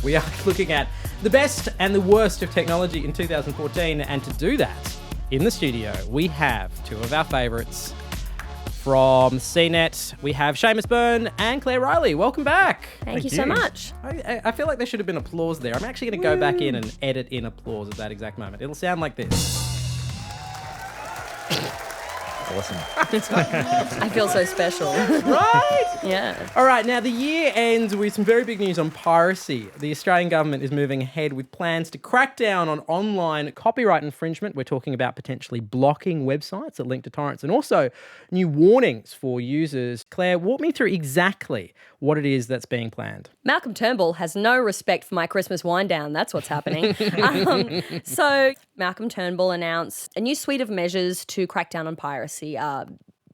We are looking at the best and the worst of technology in 2014, and to do that, in the studio, we have two of our favourites. From CNET, we have Seamus Byrne and Claire Riley. Welcome back. Thank you so much. I feel like there should have been applause there. I'm actually going to go back in and edit in applause at that exact moment. It'll sound like this. Awesome. I feel so special. Right? Yeah. All right, now the year ends with some very big news on piracy. The Australian government is moving ahead with plans to crack down on online copyright infringement. We're talking about potentially blocking websites that link to torrents and also new warnings for users. Claire, walk me through exactly what it is that's being planned. Malcolm Turnbull has no respect for my Christmas wind down. That's what's happening. So Malcolm Turnbull announced a new suite of measures to crack down on piracy.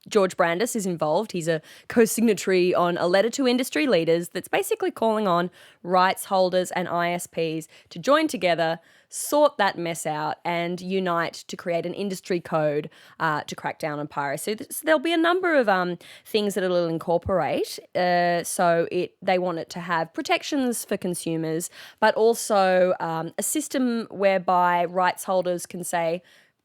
George Brandis is involved. He's a co-signatory on a letter to industry leaders that's basically calling on rights holders and ISPs to join together, sort that mess out and unite to create an industry code to crack down on piracy. So there'll be a number of things that it'll incorporate. They want it to have protections for consumers, but also a system whereby rights holders can say,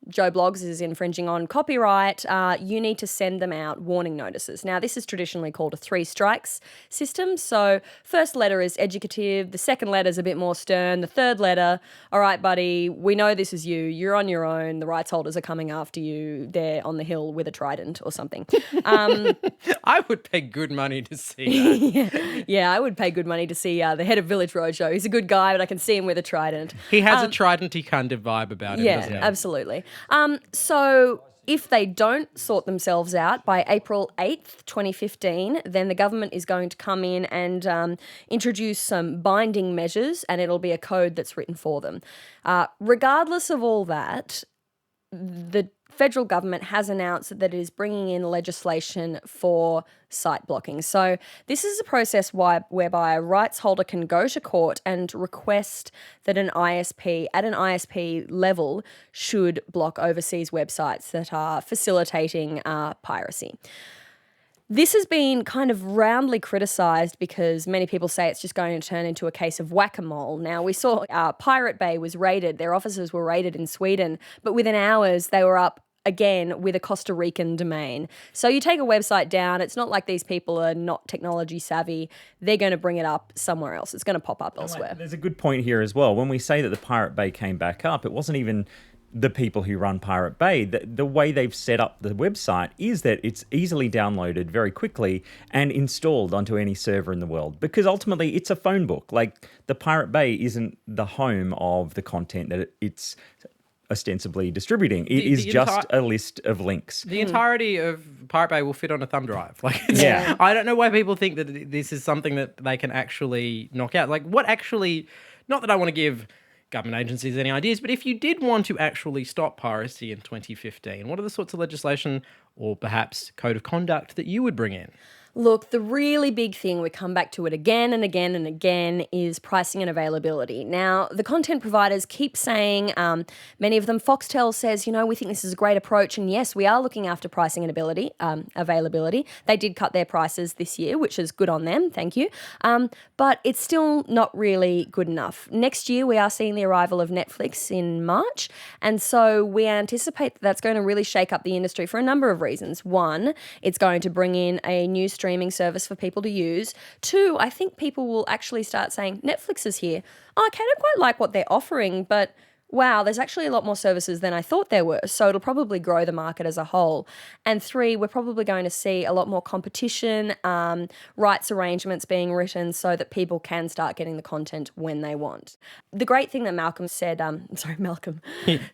Joe Bloggs is infringing on copyright, you need to send them out warning notices. Now, this is traditionally called a 3 strikes system. So first letter is educative, the second letter is a bit more stern, the third letter, all right, buddy, we know this is you, you're on your own, the rights holders are coming after you, they're on the hill with a trident or something. I would pay good money to see that. Yeah, I would pay good money to see the head of Village Roadshow. He's a good guy, but I can see him with a trident. He has a trident-y kind of vibe about him, doesn't he? Yeah, absolutely. So if they don't sort themselves out by April 8th, 2015, then the government is going to come in and introduce some binding measures, and it'll be a code that's written for them. Regardless of all that, the federal government has announced that it is bringing in legislation for site blocking. So this is a process whereby a rights holder can go to court and request that an ISP level should block overseas websites that are facilitating piracy. This has been kind of roundly criticised because many people say it's just going to turn into a case of whack-a-mole. Now, we saw Pirate Bay was raided, their offices were raided in Sweden, but within hours they were up again with a Costa Rican domain. So you take a website down, it's not like these people are not technology savvy, they're going to bring it up somewhere else. It's going to pop up elsewhere. There's a good point here as well. When we say that the Pirate Bay came back up, it wasn't even the people who run Pirate Bay. The way they've set up the website is that it's easily downloaded very quickly and installed onto any server in the world, because ultimately it's a phone book. Like, the Pirate Bay isn't the home of the content that it's ostensibly distributing. It is just a list of links. The entirety of Pirate Bay will fit on a thumb drive. Yeah. I don't know why people think that this is something that they can actually knock out. Like, what actually, not that I want to give government agencies any ideas, but if you did want to actually stop piracy in 2015, what are the sorts of legislation or perhaps code of conduct that you would bring in? Look, the really big thing, we come back to it again and again and again, is pricing and availability. Now, the content providers keep saying, many of them, Foxtel says, we think this is a great approach, and yes, we are looking after pricing and availability. They did cut their prices this year, which is good on them, thank you. But it's still not really good enough. Next year, we are seeing the arrival of Netflix in March, and so we anticipate that's going to really shake up the industry for a number of reasons. One, it's going to bring in a new streaming service for people to use. Two, I think people will actually start saying, Netflix is here. Oh, okay, I don't quite like what they're offering, but wow, there's actually a lot more services than I thought there were. So it'll probably grow the market as a whole. And three, we're probably going to see a lot more competition, rights arrangements being written so that people can start getting the content when they want. The great thing that Malcolm said, Malcolm.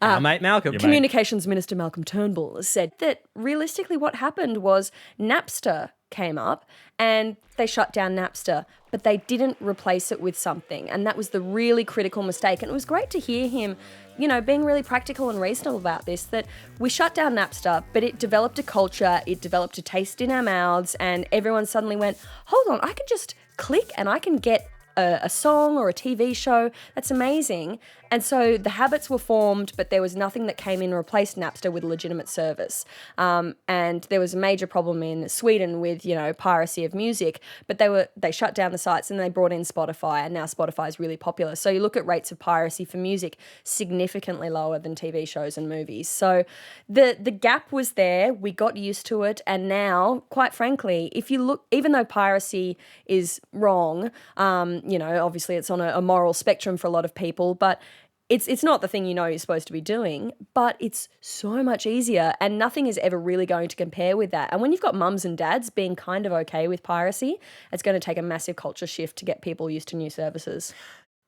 Our mate Malcolm. Communications Minister Malcolm Turnbull said that realistically what happened was Napster came up and they shut down Napster, but they didn't replace it with something. And that was the really critical mistake. And it was great to hear him, being really practical and reasonable about this, that we shut down Napster, but it developed a culture, it developed a taste in our mouths, and everyone suddenly went, hold on, I can just click and I can get a song or a TV show. That's amazing. And so the habits were formed, but there was nothing that came in and replaced Napster with a legitimate service. And there was a major problem in Sweden with, piracy of music, but they shut down the sites and they brought in Spotify, and now Spotify is really popular. So you look at rates of piracy for music, significantly lower than TV shows and movies. So the gap was there. We got used to it. And now, quite frankly, if you look, even though piracy is wrong, obviously it's on a moral spectrum for a lot of people, but it's not the thing you're supposed to be doing, but it's so much easier, and nothing is ever really going to compare with that. And when you've got mums and dads being kind of okay with piracy, it's going to take a massive culture shift to get people used to new services.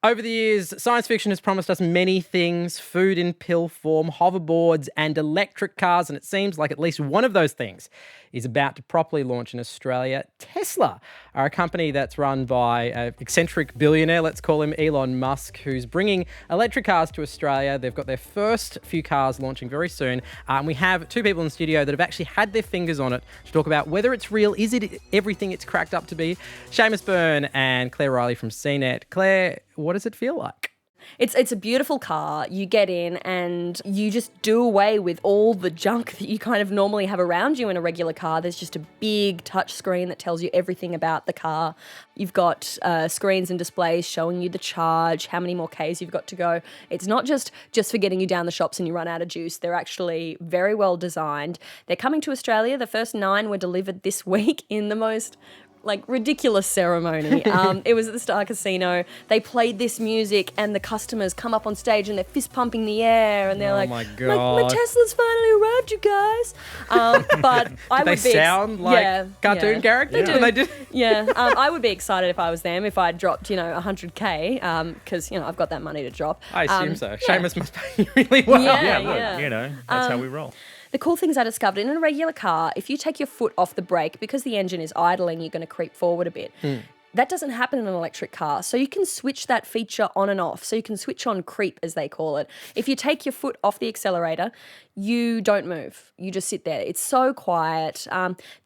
Over the years, science fiction has promised us many things: food in pill form, hoverboards, and electric cars. And it seems like at least one of those things is about to properly launch in Australia. Tesla are a company that's run by an eccentric billionaire, let's call him Elon Musk, who's bringing electric cars to Australia. They've got their first few cars launching very soon. And we have two people in the studio that have actually had their fingers on it to talk about whether it's real, is it everything it's cracked up to be? Seamus Byrne and Claire Riley from CNET. Claire, what does it feel like? It's a beautiful car. You get in and you just do away with all the junk that you kind of normally have around you in a regular car. There's just a big touch screen that tells you everything about the car. You've got screens and displays showing you the charge, how many more Ks you've got to go. It's not just for getting you down the shops and you run out of juice. They're actually very well designed. They're coming to Australia. The first 9 were delivered this week in the most ridiculous ceremony. It was at the Star Casino. They played this music and the customers come up on stage and they're fist pumping the air and they're my God. my Tesla's finally arrived, you guys. But I would They be sound like cartoon characters? They do. When they do? Yeah. I would be excited if I was them, if I'd dropped, 100K, because, I've got that money to drop. I assume so. Seamus must pay you really well. That's how we roll. The cool things I discovered, in a regular car, if you take your foot off the brake, because the engine is idling, you're going to creep forward a bit. That doesn't happen in an electric car. So you can switch that feature on and off. So you can switch on creep, as they call it. If you take your foot off the accelerator, you don't move. You just sit there. It's so quiet.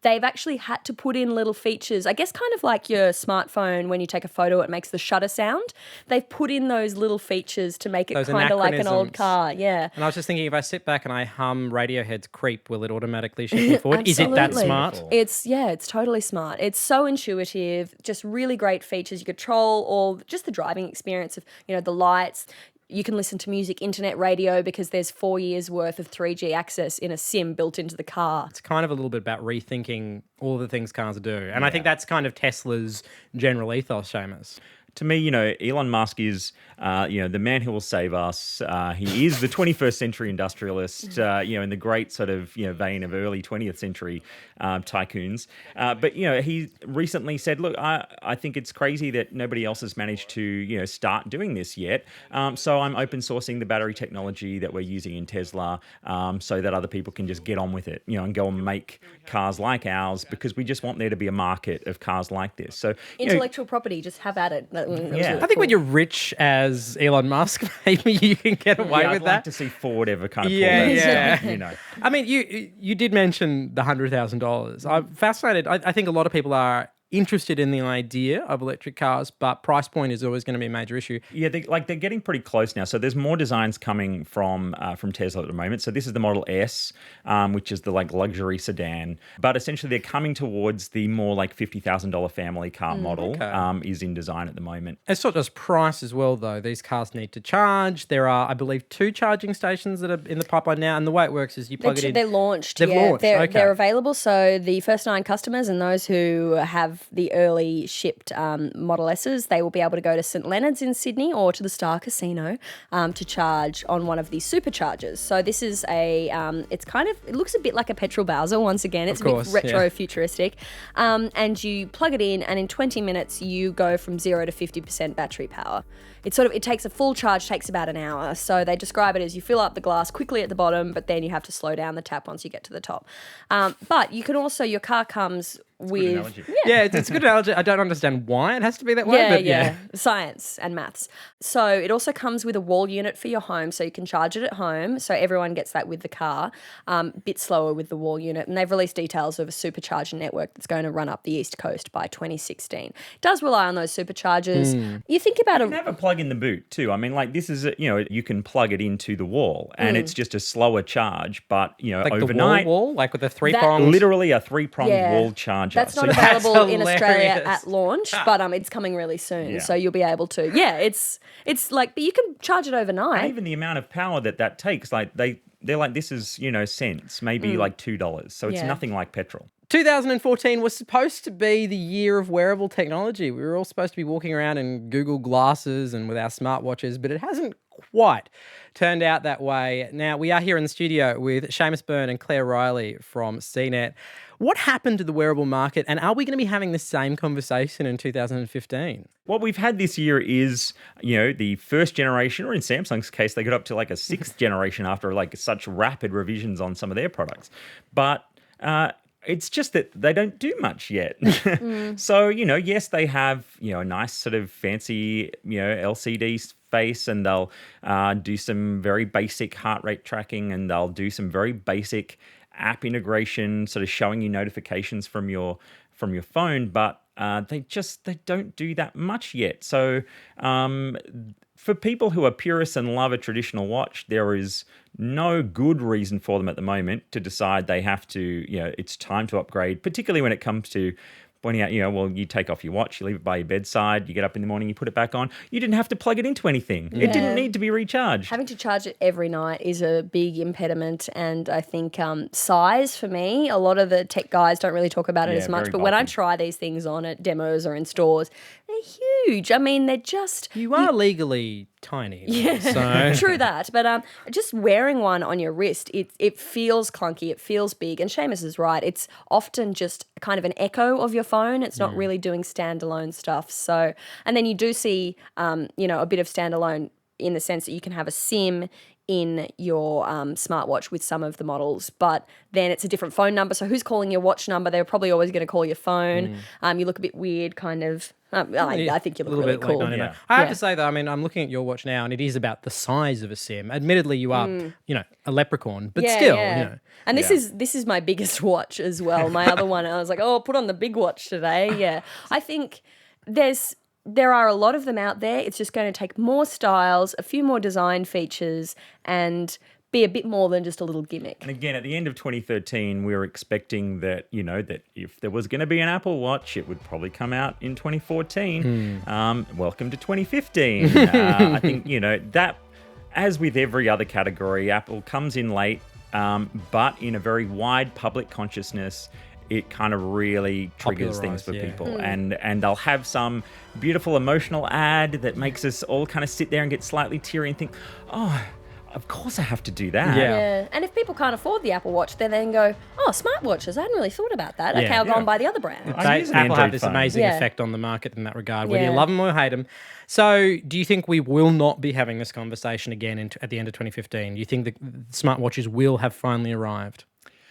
They've actually had to put in little features, I guess kind of like your smartphone when you take a photo, it makes the shutter sound. They've put in those little features to make it kind of like an old car. Yeah. And I was just thinking, if I sit back and I hum Radiohead's Creep, will it automatically shift me forward? Is it that smart? It's totally smart. It's so intuitive, just really great features. You control all, just the driving experience of, the lights. You can listen to music, internet radio, because there's 4 years worth of 3G access in a SIM built into the car. It's kind of a little bit about rethinking all the things cars do. And I think that's kind of Tesla's general ethos, Seamus. To me, Elon Musk is, the man who will save us. He is the 21st century industrialist, in the great sort of, vein of early 20th century tycoons. But, he recently said, look, I think it's crazy that nobody else has managed to, start doing this yet. So I'm open sourcing the battery technology that we're using in Tesla so that other people can just get on with it, and go and make cars like ours, because we just want there to be a market of cars like this. So intellectual property, just have at it. Really I think when you're rich as Elon Musk, maybe you can get away with I'd that. like to see Ford ever kind of pull that. Yeah. I mean, you did mention the $100,000. I'm fascinated. I think a lot of people are interested in the idea of electric cars, but price point is always going to be a major issue. Yeah, they're getting pretty close now. So there's more designs coming from Tesla at the moment. So this is the Model S, which is the luxury sedan. But essentially, they're coming towards the more $50,000 family car model. Is in design at the moment. It's not just price as well, though. These cars need to charge. There are, I believe, 2 charging stations that are in the pipeline now, and the way it works is you plug it in. They're launched. They've launched. They're available. So the first 9 customers and those who have the early shipped Model S's, they will be able to go to St Leonard's in Sydney or to the Star Casino to charge on one of these superchargers. So this is it looks a bit like a petrol Bowser once again. It's a bit retro futuristic. And you plug it in and in 20 minutes you go from 0 to 50% battery power. It takes a full charge, takes about an hour. So they describe it as you fill up the glass quickly at the bottom, but then you have to slow down the tap once you get to the top. But you can also, your car comes with analogy. Yeah, it's a good analogy. I don't understand why it has to be that way, yeah, but yeah, science and maths. So it also comes with a wall unit for your home, so you can charge it at home. So everyone gets that with the car. Bit slower with the wall unit, and they've released details of a supercharger network that's going to run up the East Coast by 2016. It does rely on those superchargers. You think about You can have a plug in the boot too. I mean, like this is, you can plug it into the wall and it's just a slower charge, but, like overnight. the wall, like with the three-pronged... Literally a three-pronged wall charger. That's not you- available in hilarious. Australia at launch, but it's coming really soon. Yeah. So you'll be able to. Yeah, it's like, but you can charge it overnight. And even the amount of power that takes, like they're like, this is, cents, maybe like $2. So it's Yeah. nothing like petrol. 2014 was supposed to be the year of wearable technology. We were all supposed to be walking around in Google glasses and with our smartwatches, but it hasn't quite turned out that way. Now, we are here in the studio with Seamus Byrne and Claire Riley from CNET. What happened to the wearable market, and are we going to be having the same conversation in 2015? What we've had this year is, the first generation, or in Samsung's case, they got up to like a sixth generation after like such rapid revisions on some of their products. But it's just that they don't do much yet. So, yes, they have, a nice sort of fancy, LCD space, and they'll do some very basic heart rate tracking, and they'll do some very basic app integration, sort of showing you notifications from your phone, but they don't do that much yet. So for people who are purists and love a traditional watch, there is no good reason for them at the moment to decide they have to, it's time to upgrade, particularly when it comes to pointing out, you take off your watch, you leave it by your bedside, you get up in the morning, you put it back on. You didn't have to plug it into anything. It didn't need to be recharged. Having to charge it every night is a big impediment, and I think size for me, a lot of the tech guys don't really talk about it as much, very but when I bulky. try these things on at demos or in stores, they're huge. I mean, they're just... You are legally tiny. Yeah. So. True that, but just wearing one on your wrist, it feels clunky, it feels big, and Seamus is right. It's often just kind of an echo of your phone. It's not really doing standalone stuff. So, and then you do see, a bit of standalone in the sense that you can have a SIM in your smartwatch with some of the models, but then it's a different phone number. So who's calling your watch number? They're probably always going to call your phone. You look a bit weird, kind of. I think you look really cool. Like I have to say, though, I mean, I'm looking at your watch now, and it is about the size of a SIM. Admittedly, you are, a leprechaun, but still, And this is my biggest watch as well. My other one, I was like, oh, put on the big watch today. Yeah, I think there are a lot of them out there. It's just going to take more styles, a few more design features, and be a bit more than just a little gimmick. And again, at the end of 2013, we were expecting that, that if there was going to be an Apple Watch, it would probably come out in 2014. Welcome to 2015. I think, that, as with every other category, Apple comes in late, but in a very wide public consciousness, it kind of really triggers things for people. And they'll have some beautiful emotional ad that makes us all kind of sit there and get slightly teary and think, oh, of course I have to do that. Yeah. And if people can't afford the Apple Watch, they then go, oh, smartwatches, I hadn't really thought about that. Okay, I'll go and buy the other brand. use an Apple have Android this phone. amazing effect on the market in that regard, whether Yeah. you love them or hate them. So do you think we will not be having this conversation again at the end of 2015? Do you think the smartwatches will have finally arrived?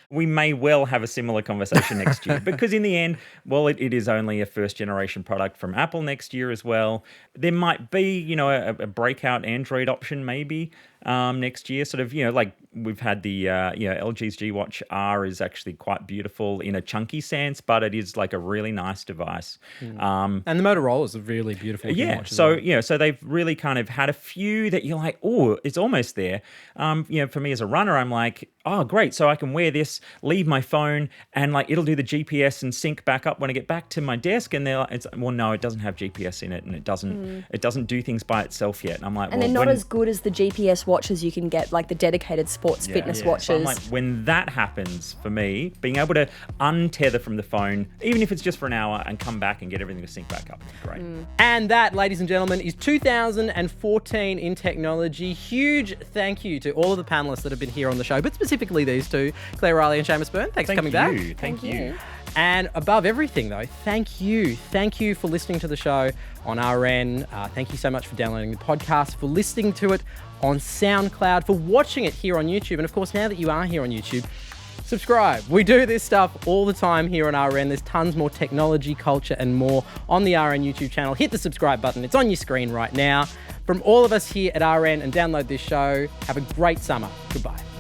We may well have a similar conversation next year because in the end, well, it is only a first generation product from Apple next year as well. There might be, a breakout Android option maybe next year. Sort of, like we've had the, LG's G Watch R is actually quite beautiful in a chunky sense, but it is like a really nice device. And the Motorola is a really beautiful looking watch as so well. so they've really kind of had a few that you're like, oh, it's almost there. For me as a runner, I'm like, oh, great. So I can wear this, leave my phone, and like it'll do the GPS and sync back up when I get back to my desk. And they're like, no, it doesn't have GPS in it, and it doesn't do things by itself yet. And I'm like, And they're not as good as the GPS watches you can get, like the dedicated sports fitness watches. So I'm like, when that happens for me, being able to untether from the phone, even if it's just for an hour, and come back and get everything to sync back up, it's great. And that, ladies and gentlemen, is 2014 in technology. Huge thank you to all of the panelists that have been here on the show, but specifically these two, Claire Riley and Seamus Byrne. Thanks for coming back. Thank you. And above everything, though, thank you. Thank you for listening to the show on RN. Thank you so much for downloading the podcast, for listening to it on SoundCloud, for watching it here on YouTube. And of course, now that you are here on YouTube, Subscribe. We do this stuff all the time here on RN. There's tons more technology, culture, and more on the RN YouTube channel. Hit the subscribe button. It's on your screen right now. From all of us here at RN, and download this show, have a great summer. Goodbye.